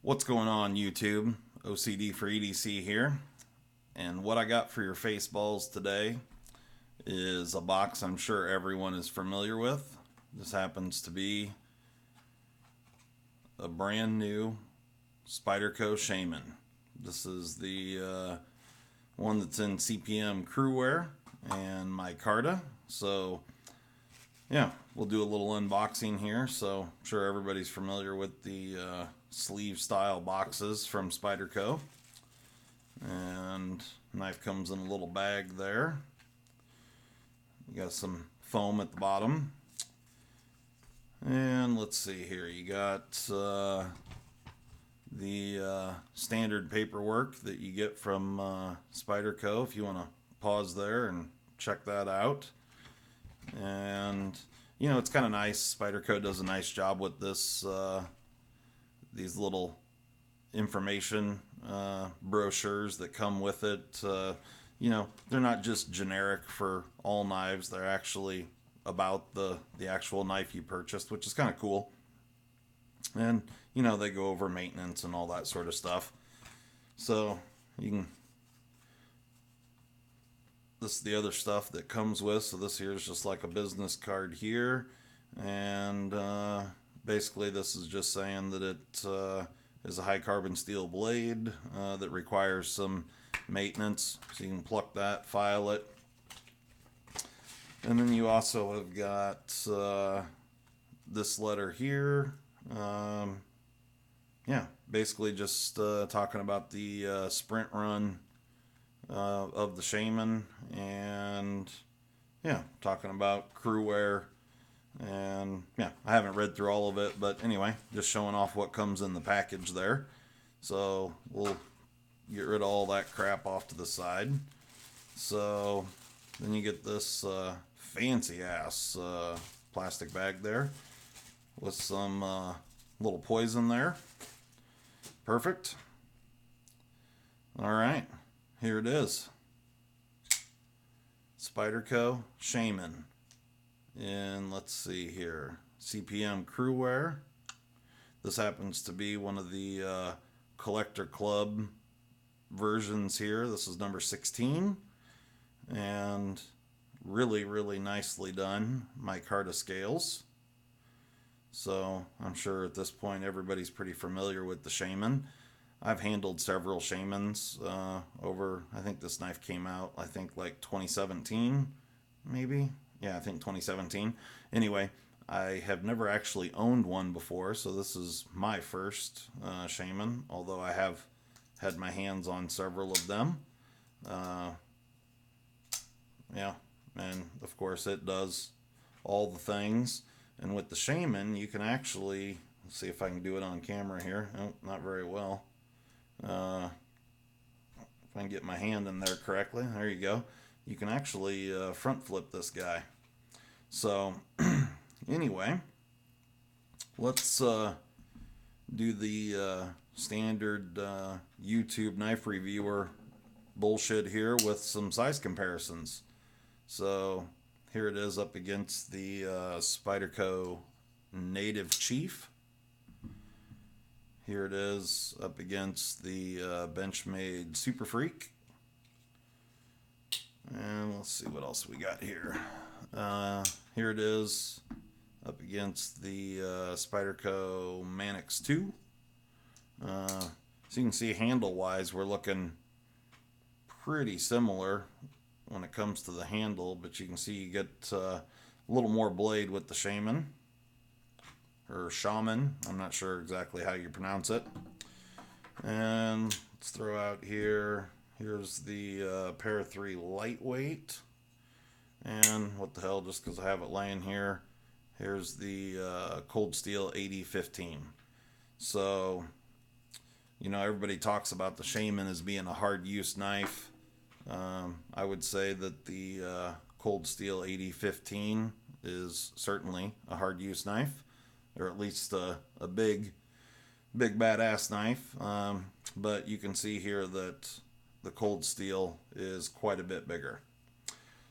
What's going on, YouTube? OCD for EDC here. And what I got for your face balls today is a box I'm sure everyone is familiar with. This happens to be a brand new Spyderco Shaman. This is the one that's in CPM Cruwear and Micarta. So yeah, we'll do a little unboxing here. So I'm sure everybody's familiar with the sleeve style boxes from Spyderco. And knife comes in a little bag there. You got some foam at the bottom. And let's see here. You got the standard paperwork that you get from Spyderco if you want to pause there and check that out. And you know, it's kind of nice. Spyderco does a nice job with this these little information brochures that come with it. You know, they're not just generic for all knives. They're actually about the actual knife you purchased, which is kind of cool. And you know, they go over maintenance and all that sort of stuff. So you can, this is the other stuff that comes with. So this here is just like a business card here, and basically this is just saying that it is a high carbon steel blade that requires some maintenance. So you can pluck that, file it, and then you also have got this letter here. Yeah, basically just talking about the Sprint Run of the Shaman, and yeah, talking about Cruwear. And yeah, I haven't read through all of it, but anyway, just showing off what comes in the package there. So we'll get rid of all that crap off to the side. So then you get this fancy ass plastic bag there with some little poison there. Perfect. All right, here it is. Spyderco Shaman. And let's see here, CPM Cruwear. This happens to be one of the collector club versions here. This is number 16, and really nicely done. Micarta scales. So I'm sure at this point everybody's pretty familiar with the Shaman. I've handled several Shamans over, I think this knife came out, I think like 2017, maybe. Yeah, I think 2017. Anyway, I have never actually owned one before, so this is my first Shaman, although I have had my hands on several of them. Yeah, and of course it does all the things. And with the Shaman, you can actually, let's see if I can do it on camera here. Oh, not very well. If I can get my hand in there correctly, there you go. You can actually front flip this guy. So anyway, let's do the standard YouTube knife reviewer bullshit here with some size comparisons. So here it is up against the Spyderco Native Chief. Here it is up against the Benchmade Super Freak. And let's see what else we got here. Here it is up against the Spyderco Manix 2. So you can see handle-wise, we're looking pretty similar when it comes to the handle, but you can see you get a little more blade with the Shaman, or Shaman. I'm not sure exactly how you pronounce it. And let's throw out here. Here's the Para 3 lightweight. And what the hell, just because I have it laying here, here's the Cold Steel 8015. So, you know, everybody talks about the Shaman as being a hard use knife. I would say that the Cold Steel 8015 is certainly a hard use knife, or at least a big badass knife. But you can see here that the Cold Steel is quite a bit bigger.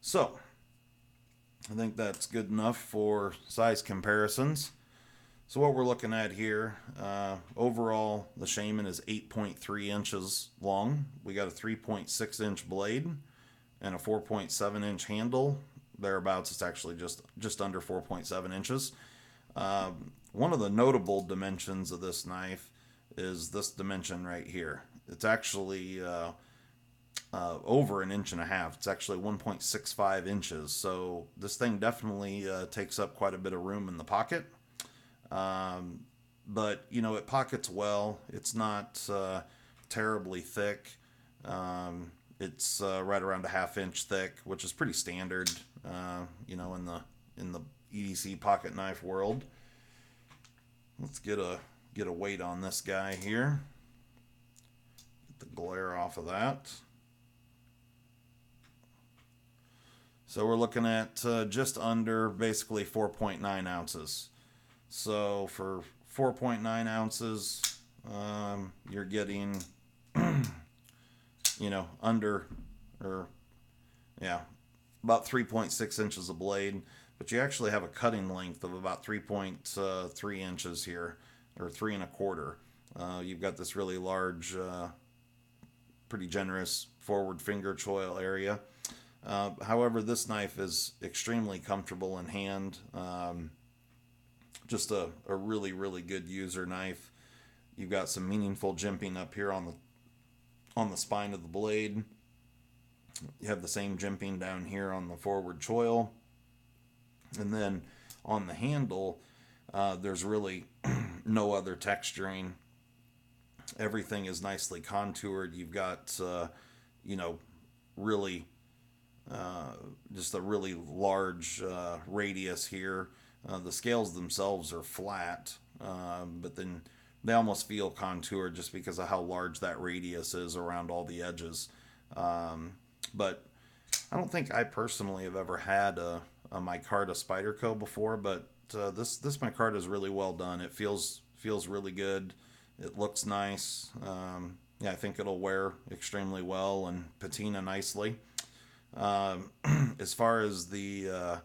So I think that's good enough for size comparisons. So what we're looking at here, overall, the Shaman is 8.3 inches long. We got a 3.6 inch blade and a 4.7 inch handle. Thereabouts, it's actually just under 4.7 inches. One of the notable dimensions of this knife is this dimension right here. It's actually over an inch and a half. It's actually 1.65 inches. So this thing definitely takes up quite a bit of room in the pocket. But you know, it pockets well. It's not terribly thick. It's right around a half-inch thick, which is pretty standard, you know, in the EDC pocket knife world. Let's get a weight on this guy here. Get the glare off of that. So we're looking at just under basically 4.9 ounces. So for 4.9 ounces, you're getting, you know, under, or yeah, about 3.6 inches of blade. But you actually have a cutting length of about 3.3 inches here, or 3.25. You've got this really large, pretty generous forward finger choil area. However, this knife is extremely comfortable in hand. Just a really, really good user knife. You've got some meaningful jimping up here on the spine of the blade. You have the same jimping down here on the forward choil. And then on the handle, there's really no other texturing. Everything is nicely contoured. You've got, you know, really just a really large radius here. The scales themselves are flat, but then they almost feel contoured just because of how large that radius is around all the edges. But I don't think I personally have ever had a Micarta Spyderco before, but this Micarta is really well done. It feels really good. It looks nice. Yeah, I think it'll wear extremely well and patina nicely. As far as the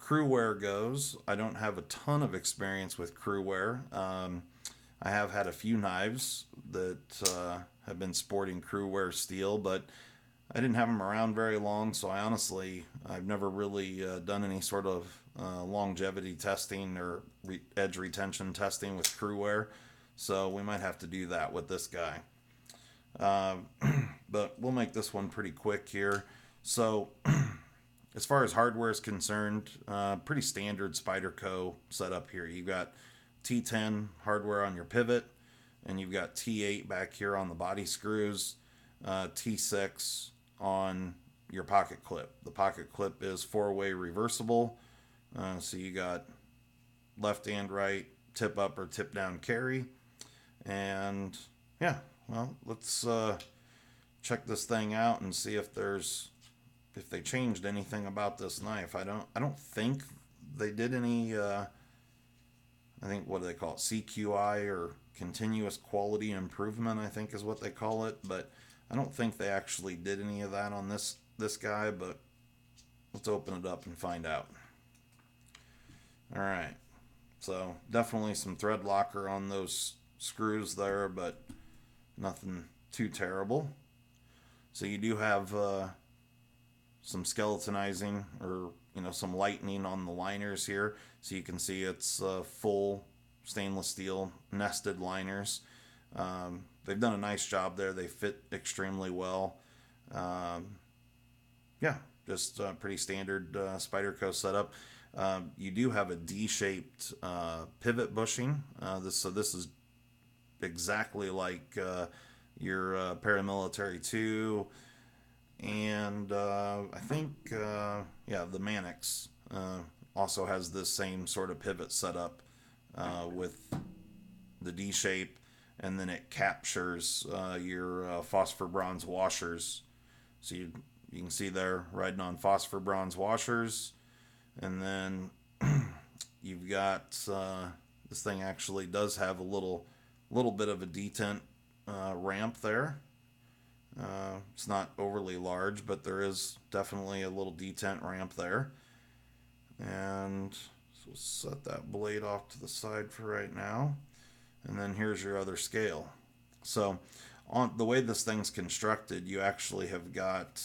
Cruwear goes, I don't have a ton of experience with Cruwear. I have had a few knives that have been sporting Cruwear steel, but I didn't have them around very long, so I've never really done any sort of longevity testing or edge retention testing with Cruwear, so we might have to do that with this guy. But we'll make this one pretty quick here. So as far as hardware is concerned, pretty standard Spyderco setup here. You've got T10 hardware on your pivot, and you've got T8 back here on the body screws, T6 on your pocket clip. The pocket clip is 4-way reversible, so you got left and right, tip up or tip down carry. And yeah, well, let's check this thing out and see if they changed anything about this knife. I don't think they did any I think, what do they call it, CQI, or continuous quality improvement, I think is what they call it, but I don't think they actually did any of that on this guy. But let's open it up and find out. All right, so definitely some thread locker on those screws there, but nothing too terrible. So you do have some skeletonizing, or some lightening on the liners here, so you can see it's full stainless steel nested liners. They've done a nice job there. They fit extremely well. Yeah, just pretty standard Spyderco setup. You do have a D-shaped pivot bushing. This is exactly like your Paramilitary 2, and I think the Mannix also has this same sort of pivot setup with the D shape, and then it captures your phosphor bronze washers. So you can see there riding on phosphor bronze washers, and then you've got this thing actually does have a little bit of a detent ramp there. It's not overly large, but there is definitely a little detent ramp there. And So we'll set that blade off to the side for right now. And then here's your other scale. So on the way this thing's constructed, you actually have got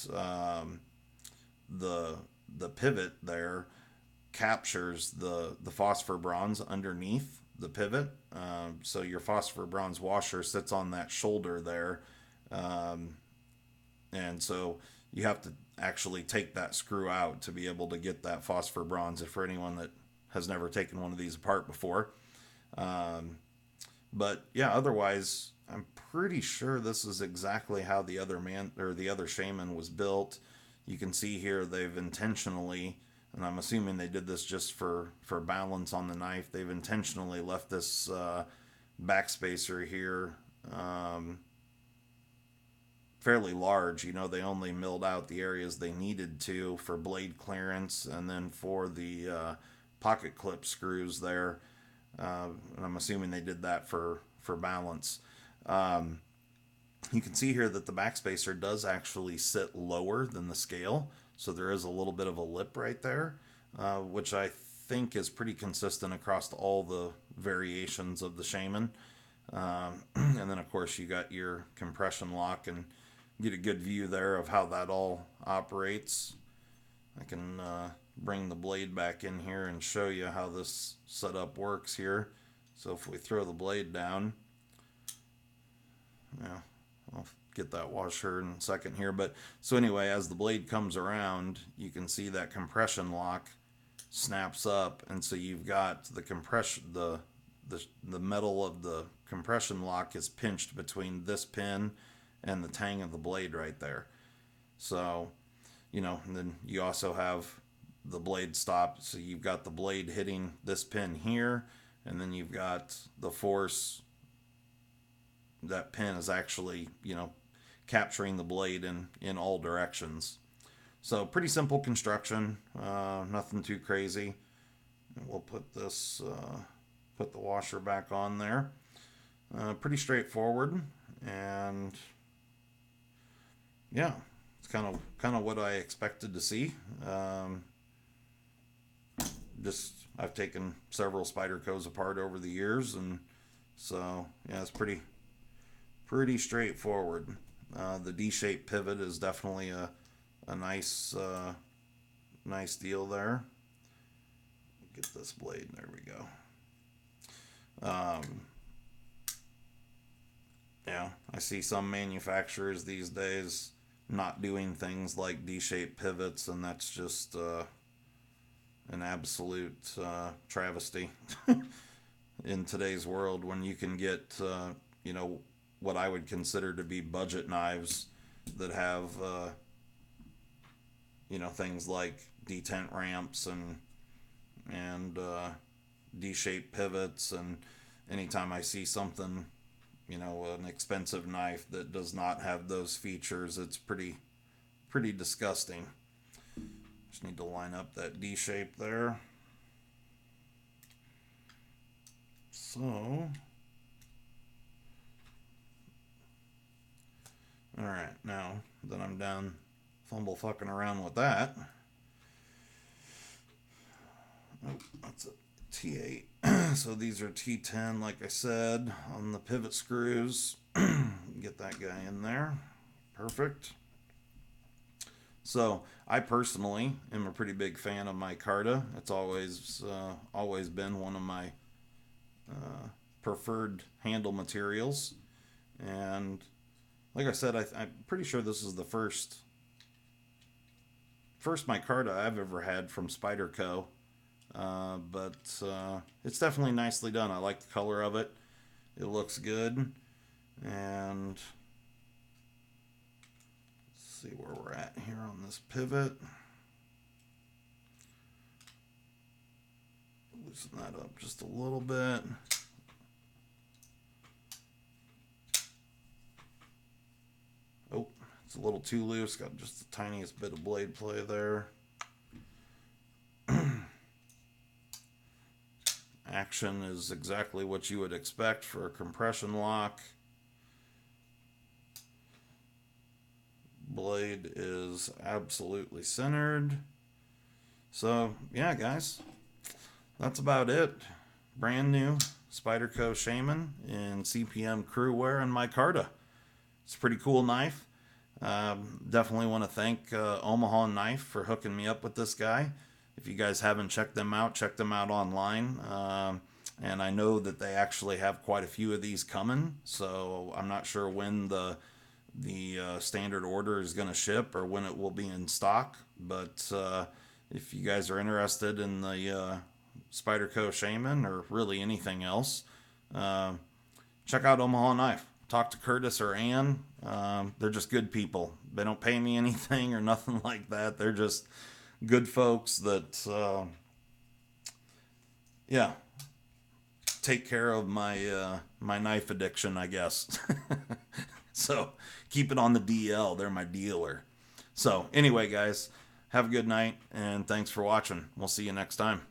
the pivot there captures the phosphor bronze underneath the pivot. So your phosphor bronze washer sits on that shoulder there. And so you have to actually take that screw out to be able to get that phosphor bronze, for anyone that has never taken one of these apart before. But yeah, otherwise, I'm pretty sure this is exactly how the other shaman was built. You can see here they've intentionally, and I'm assuming they did this just for balance on the knife, they've intentionally left this backspacer here fairly large. You know, they only milled out the areas they needed to for blade clearance, and then for the pocket clip screws there. And I'm assuming they did that for balance. You can see here that the backspacer does actually sit lower than the scale, so there is a little bit of a lip right there, which I think is pretty consistent across all the variations of the Shaman. And then of course you got your compression lock, and get a good view there of how that all operates. I can bring the blade back in here and show you how this setup works here. So if we throw the blade down, yeah, I'll get that washer in a second here. But so anyway, as the blade comes around, you can see that compression lock snaps up, and so you've got the compression, the metal of the compression lock is pinched between this pin and the tang of the blade right there. So, you know, and then you also have the blade stop, so you've got the blade hitting this pin here, and then you've got the force. That pin is actually, you know, capturing the blade in all directions. So pretty simple construction, nothing too crazy. And we'll put this, put the washer back on there. Pretty straightforward, and yeah, it's kind of what I expected to see. Just I've taken several Spydercos apart over the years, and so yeah, it's pretty straightforward. The D-shaped pivot is definitely a nice nice deal there. Get this blade, there we go. Yeah, I see some manufacturers these days not doing things like D-shaped pivots, and that's just an absolute travesty in today's world, when you can get you know, what I would consider to be budget knives that have you know, things like detent ramps and D-shaped pivots. And anytime I see something, you know, an expensive knife that does not have those features, it's pretty disgusting. Just need to line up that D shape there. So, alright, now that I'm done fumble fucking around with that. Oh, that's a T8. So these are T10, like I said, on the pivot screws. Get that guy in there. Perfect. So I personally am a pretty big fan of Micarta. It's always been one of my preferred handle materials. And like I said, I'm pretty sure this is the first Micarta I've ever had from Spyderco. But it's definitely nicely done. I like the color of it. It looks good. And let's see where we're at here on this pivot. Loosen that up just a little bit. Oh, it's a little too loose. Got just the tiniest bit of blade play there. Action is exactly what you would expect for a compression lock. Blade is absolutely centered. So yeah, guys, that's about it. Brand new Spyderco Shaman in CPM Cruwear and Micarta. It's a pretty cool knife. Definitely want to thank Omaha Knife for hooking me up with this guy. If you guys haven't checked them out, check them out online. And I know that they actually have quite a few of these coming, so I'm not sure when the standard order is going to ship or when it will be in stock. But if you guys are interested in the Spyderco Shaman or really anything else, check out Omaha Knife. Talk to Curtis or Ann. They're just good people. They don't pay me anything or nothing like that. They're just good folks that, yeah, take care of my my knife addiction, I guess. So keep it on the DL. They're my dealer. So anyway, guys, have a good night and thanks for watching. We'll see you next time.